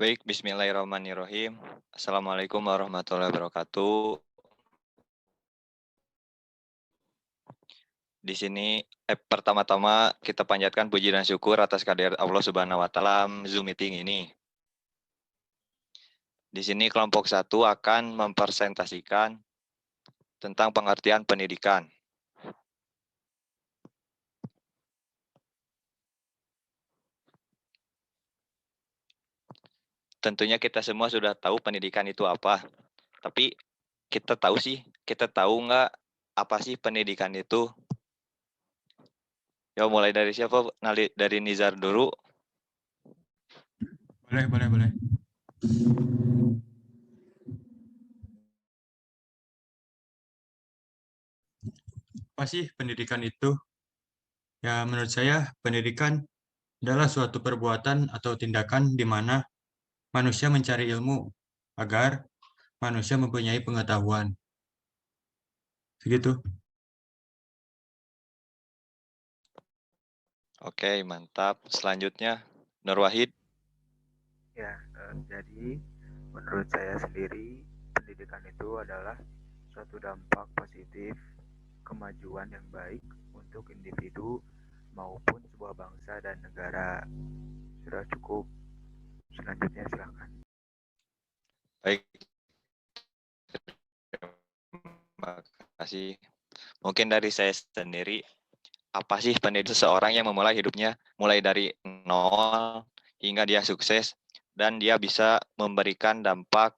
Baik, bismillahirrahmanirrahim. Assalamualaikum warahmatullahi wabarakatuh. Di sini, pertama-tama kita panjatkan puji dan syukur atas kehadirat Allah Subhanahu wa Ta'ala dalam Zoom meeting ini. Di sini kelompok 1 akan mempresentasikan tentang pengertian pendidikan. Tentunya kita semua sudah tahu pendidikan itu apa. Tapi kita tahu nggak apa sih pendidikan itu? Ya, mulai dari siapa? Dari Nizar dulu. Boleh. Apa sih pendidikan itu? Ya, menurut saya pendidikan adalah suatu perbuatan atau tindakan di mana manusia mencari ilmu agar manusia mempunyai pengetahuan. Begitu. Oke, mantap. Selanjutnya, Nur Wahid. Ya, jadi menurut saya sendiri pendidikan itu adalah suatu dampak positif kemajuan yang baik untuk individu maupun sebuah bangsa dan negara. Sudah cukup. Selanjutnya silakan. Baik, terima kasih. Mungkin dari saya sendiri, apa sih pendidikan seseorang yang memulai hidupnya mulai dari nol hingga dia sukses dan dia bisa memberikan dampak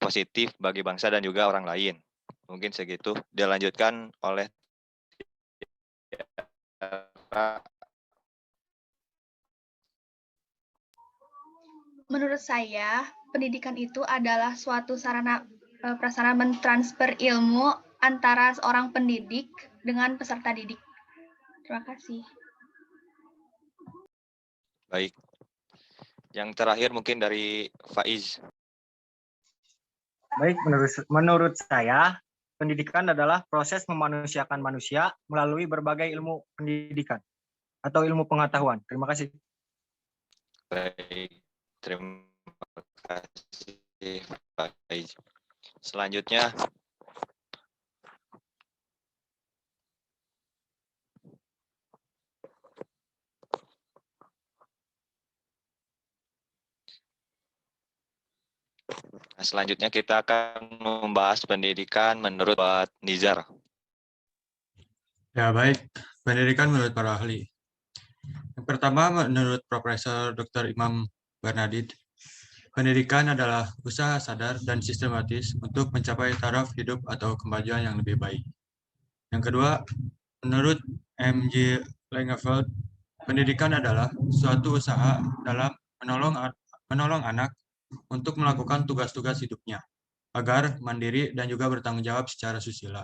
positif bagi bangsa dan juga orang lain. Mungkin segitu. Dilanjutkan oleh Menurut saya, pendidikan itu adalah suatu prasarana mentransfer ilmu antara seorang pendidik dengan peserta didik. Terima kasih. Baik. Yang terakhir mungkin dari Faiz. Baik, menurut saya, pendidikan adalah proses memanusiakan manusia melalui berbagai ilmu pendidikan atau ilmu pengetahuan. Terima kasih. Baik, terima kasih Faiz. Selanjutnya, kita akan membahas pendidikan menurut Pak Nizar. Ya, baik. Pendidikan menurut para ahli. Yang pertama, menurut Profesor Dr. Imam Bernadid, pendidikan adalah usaha sadar dan sistematis untuk mencapai taraf hidup atau kemajuan yang lebih baik. Yang kedua, menurut M.J. Langeveld, pendidikan adalah suatu usaha dalam menolong anak untuk melakukan tugas-tugas hidupnya agar mandiri dan juga bertanggung jawab secara susila.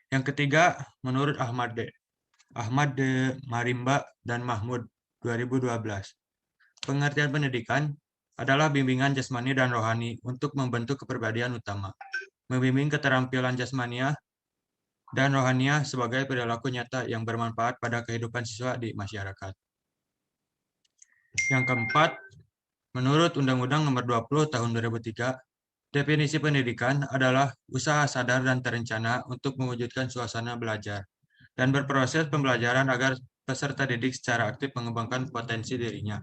Yang ketiga, menurut Ahmad D. Marimba dan Mahmud 2012, pengertian pendidikan adalah bimbingan jasmani dan rohani untuk membentuk kepribadian utama, membimbing keterampilan jasmania dan rohania sebagai perilaku nyata yang bermanfaat pada kehidupan siswa di masyarakat. Yang keempat, menurut Undang-Undang Nomor 20 Tahun 2003, definisi pendidikan adalah usaha sadar dan terencana untuk mewujudkan suasana belajar dan berproses pembelajaran agar peserta didik secara aktif mengembangkan potensi dirinya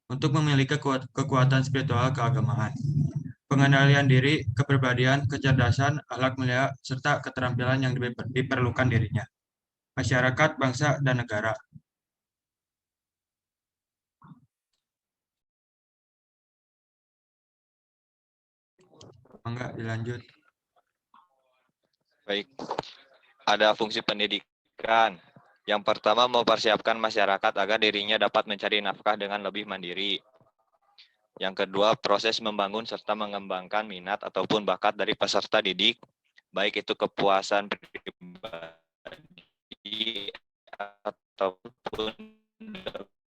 untuk memiliki kekuatan spiritual keagamaan, pengendalian diri, kepribadian, kecerdasan, akhlak mulia, serta keterampilan yang diperlukan dirinya, masyarakat, bangsa, dan negara. Enggak, dilanjut. Baik, ada fungsi pendidikan. Yang pertama, mempersiapkan masyarakat agar dirinya dapat mencari nafkah dengan lebih mandiri. Yang kedua, proses membangun serta mengembangkan minat ataupun bakat dari peserta didik, baik itu kepuasan pribadi ataupun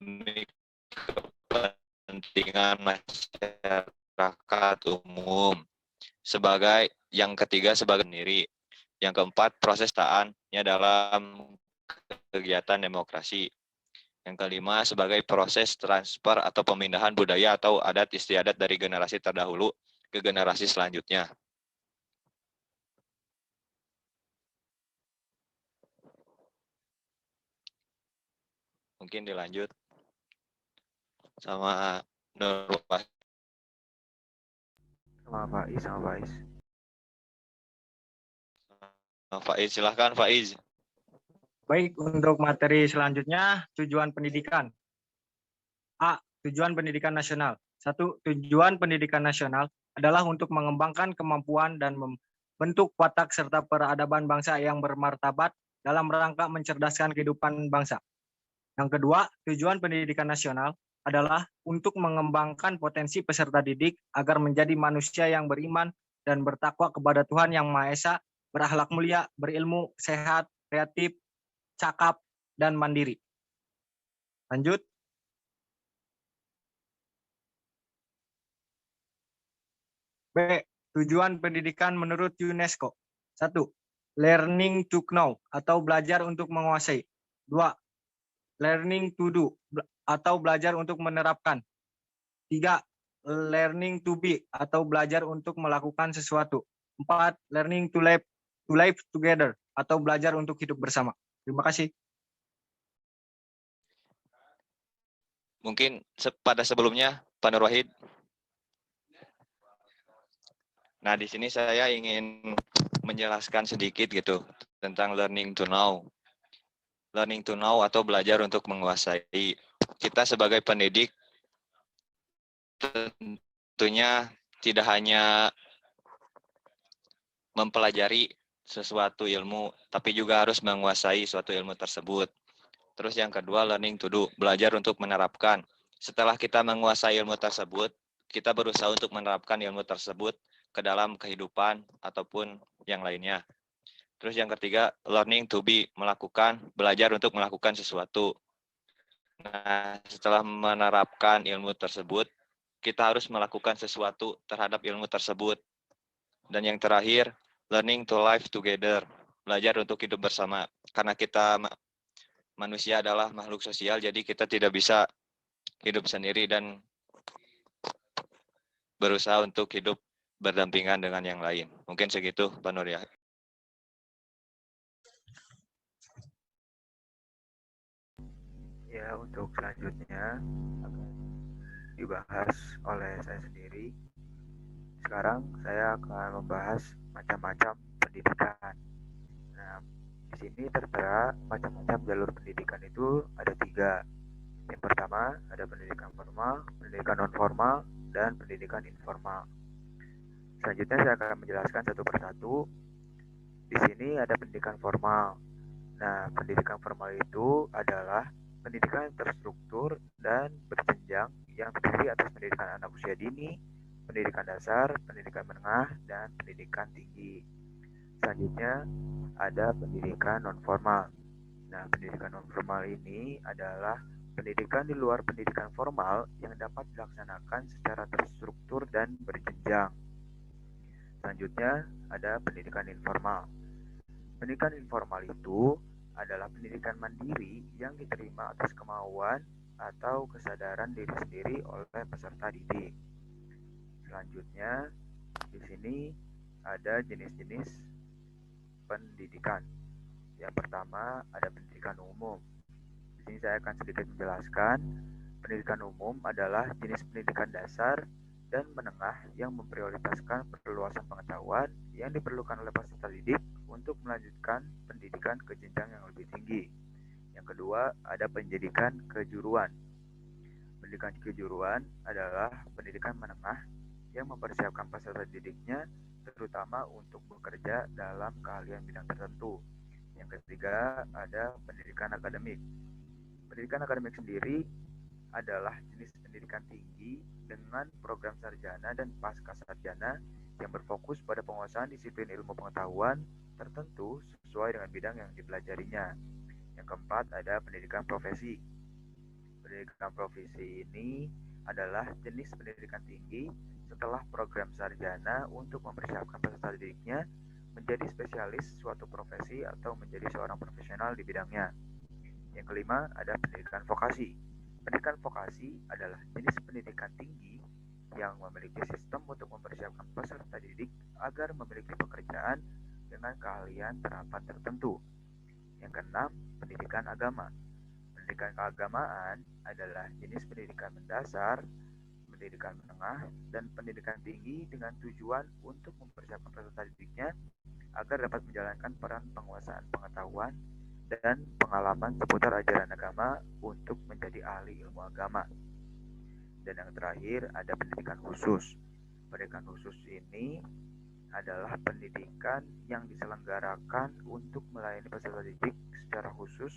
demi kepentingan masyarakat umum. Yang ketiga, sebagai sendiri. Yang keempat, proses taatnya dalam kegiatan demokrasi. Yang kelima, sebagai proses transfer atau pemindahan budaya atau adat istiadat dari generasi terdahulu ke generasi selanjutnya. Mungkin dilanjut sama Nur Sama Faiz. Faiz, silahkan Faiz. Baik, untuk materi selanjutnya, tujuan pendidikan. A. Tujuan pendidikan nasional. 1. Tujuan pendidikan nasional adalah untuk mengembangkan kemampuan dan membentuk watak serta peradaban bangsa yang bermartabat dalam rangka mencerdaskan kehidupan bangsa. Yang kedua, tujuan pendidikan nasional adalah untuk mengembangkan potensi peserta didik agar menjadi manusia yang beriman dan bertakwa kepada Tuhan Yang Maha Esa, berakhlak mulia, berilmu, sehat, kreatif, cakap, dan mandiri. Lanjut. B. Tujuan pendidikan menurut UNESCO. 1. Learning to know atau belajar untuk menguasai. 2. Learning to do atau belajar untuk menerapkan. 3. Learning to be atau belajar untuk melakukan sesuatu. 4. Learning to live together atau belajar untuk hidup bersama. Terima kasih. Mungkin pada sebelumnya, Pak Nur Wahid. Nah, di sini saya ingin menjelaskan sedikit gitu tentang learning to know. Learning to know atau belajar untuk menguasai. Kita sebagai pendidik tentunya tidak hanya mempelajari sesuatu ilmu, tapi juga harus menguasai suatu ilmu tersebut. Terus yang kedua, learning to do, belajar untuk menerapkan. Setelah kita menguasai ilmu tersebut, kita berusaha untuk menerapkan ilmu tersebut ke dalam kehidupan ataupun yang lainnya. Terus yang ketiga, learning to be, belajar untuk melakukan sesuatu. Nah, setelah menerapkan ilmu tersebut, kita harus melakukan sesuatu terhadap ilmu tersebut. Dan yang terakhir, learning to live together, belajar untuk hidup bersama. Karena kita manusia adalah makhluk sosial, jadi kita tidak bisa hidup sendiri dan berusaha untuk hidup berdampingan dengan yang lain. Mungkin segitu, Pak Nur ya. Ya, untuk selanjutnya akan dibahas oleh saya sendiri. Sekarang saya akan membahas macam-macam pendidikan. Nah, di sini tertera macam-macam jalur pendidikan itu ada 3. Yang pertama ada pendidikan formal, pendidikan non formal, dan pendidikan informal. Selanjutnya saya akan menjelaskan satu persatu. Di sini ada pendidikan formal. Nah, pendidikan formal itu adalah pendidikan yang terstruktur dan berjenjang yang terdiri atas pendidikan anak usia dini, pendidikan dasar, pendidikan menengah, dan pendidikan tinggi. Selanjutnya ada pendidikan non formal. Nah, pendidikan non formal ini adalah pendidikan di luar pendidikan formal yang dapat dilaksanakan secara terstruktur dan berjenjang. Selanjutnya ada pendidikan informal. Pendidikan informal itu adalah pendidikan mandiri yang diterima atas kemauan atau kesadaran diri sendiri oleh peserta didik. Selanjutnya, di sini ada jenis-jenis pendidikan. Yang pertama ada pendidikan umum. Di sini saya akan sedikit menjelaskan. Pendidikan umum adalah jenis pendidikan dasar dan menengah yang memprioritaskan perluasan pengetahuan yang diperlukan oleh peserta didik untuk melanjutkan pendidikan ke jenjang yang lebih tinggi. Yang kedua, ada pendidikan kejuruan. Pendidikan kejuruan adalah pendidikan menengah yang mempersiapkan peserta didiknya terutama untuk bekerja dalam keahlian bidang tertentu. Yang ketiga, ada pendidikan akademik. Pendidikan akademik sendiri adalah jenis pendidikan tinggi dengan program sarjana dan pasca sarjana yang berfokus pada penguasaan disiplin ilmu pengetahuan tertentu sesuai dengan bidang yang dipelajarinya. Yang keempat, ada pendidikan profesi. Pendidikan profesi ini adalah jenis pendidikan tinggi setelah program sarjana untuk mempersiapkan peserta didiknya menjadi spesialis suatu profesi atau menjadi seorang profesional di bidangnya. Yang kelima ada pendidikan vokasi. Pendidikan vokasi adalah jenis pendidikan tinggi yang memiliki sistem untuk mempersiapkan peserta didik agar memiliki pekerjaan dengan keahlian terapan tertentu. Yang keenam, pendidikan agama. Pendidikan keagamaan adalah jenis pendidikan mendasar, pendidikan menengah, dan pendidikan tinggi dengan tujuan untuk mempersiapkan peserta didiknya agar dapat menjalankan peran penguasaan pengetahuan dan pengalaman seputar ajaran agama untuk menjadi ahli ilmu agama. Dan yang terakhir ada pendidikan khusus. Pendidikan khusus ini adalah pendidikan yang diselenggarakan untuk melayani peserta didik secara khusus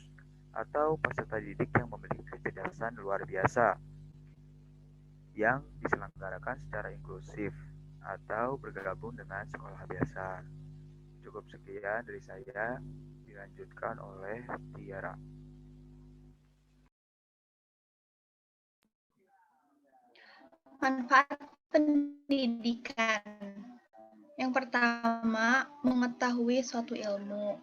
atau peserta didik yang memiliki kecerdasan luar biasa yang diselenggarakan secara inklusif atau bergabung dengan sekolah biasa. Cukup sekian dari saya, dilanjutkan oleh Tiara. Manfaat pendidikan. Yang pertama, mengetahui suatu ilmu.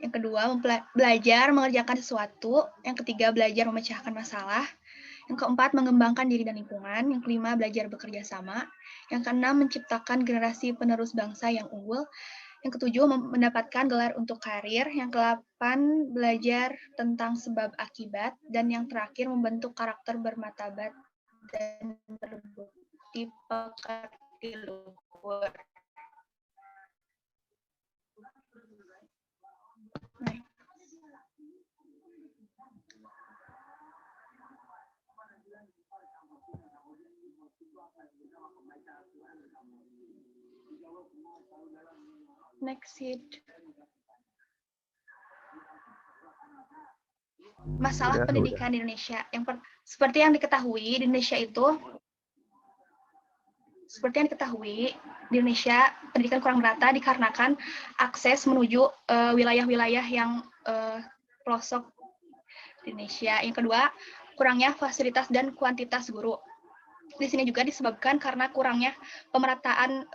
Yang kedua, belajar mengerjakan sesuatu. Yang ketiga, belajar memecahkan masalah. Yang keempat, mengembangkan diri dan lingkungan. Yang kelima, belajar bekerja sama. Yang keenam, menciptakan generasi penerus bangsa yang unggul. Yang ketujuh, mendapatkan gelar untuk karir. Yang kedelapan, belajar tentang sebab akibat. Dan yang terakhir, membentuk karakter bermartabat dan berbukti pekerti luhur. Next sheet. Masalah pendidikan di Indonesia. Seperti yang diketahui di Indonesia pendidikan kurang merata dikarenakan akses menuju wilayah-wilayah yang pelosok di Indonesia. Yang kedua, kurangnya fasilitas dan kuantitas guru. Di sini juga disebabkan karena kurangnya pemerataan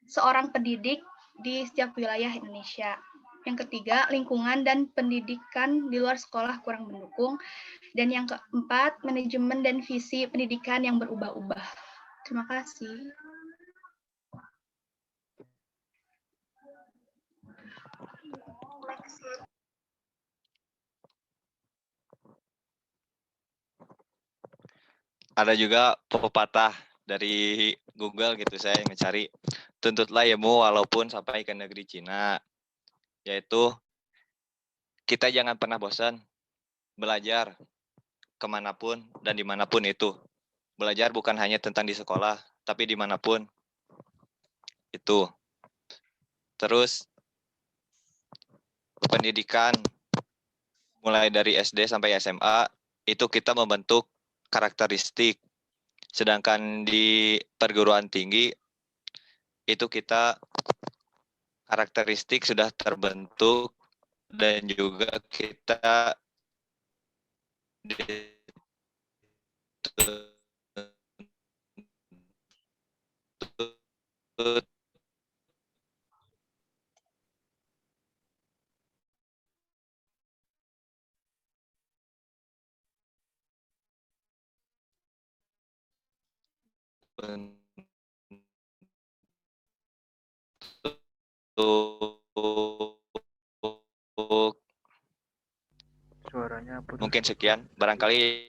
seorang pendidik di setiap wilayah Indonesia. Yang ketiga, lingkungan dan pendidikan di luar sekolah kurang mendukung. Dan yang keempat, manajemen dan visi pendidikan yang berubah-ubah. Terima kasih. Ada juga pepatah dari Google gitu, saya mencari tuntutlah ilmu walaupun sampai ke negeri Cina, yaitu kita jangan pernah bosan belajar kemanapun dan dimanapun itu. Belajar bukan hanya tentang di sekolah, tapi dimanapun itu. Terus pendidikan mulai dari SD sampai SMA itu kita membentuk karakteristik. Sedangkan di perguruan tinggi itu kita karakteristik sudah terbentuk dan juga kita dituntut untuk Suaranya putus. mungkin sekian, barangkali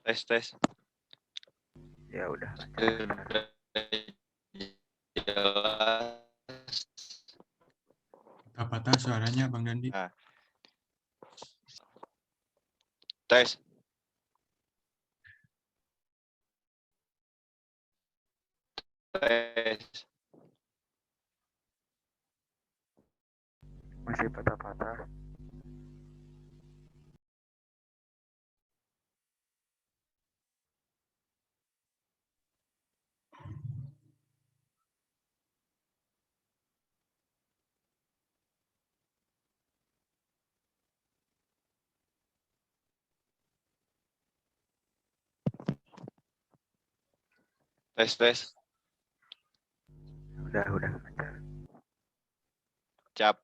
tes. Ya udah lancar. Jelas. Patah suaranya Bang Dandi. Nah. Tes. Masih patah-patah. Tes. Udah lancar. Cap.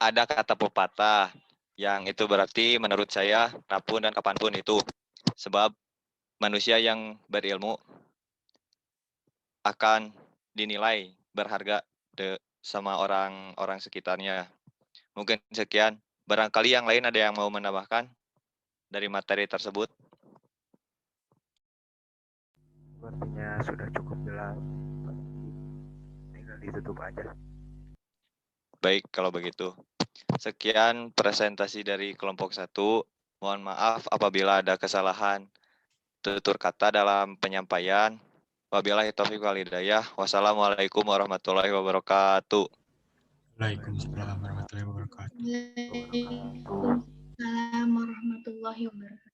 Ada kata pepatah yang itu berarti menurut saya kapanpun dan kapanpun itu. Sebab manusia yang berilmu akan dinilai berharga sama orang-orang sekitarnya. Mungkin sekian. Barangkali yang lain ada yang mau menambahkan dari materi tersebut. Sepertinya sudah cukup jelas. Tinggal ditutup aja. Baik, kalau begitu. Sekian presentasi dari kelompok 1. Mohon maaf apabila ada kesalahan tutur kata dalam penyampaian. Wabillahi taufiq wal hidayah. Wassalamualaikum warahmatullahi wabarakatuh. Waalaikumsalam warahmatullahi wabarakatuh. Waalaikumsalam warahmatullahi wabarakatuh.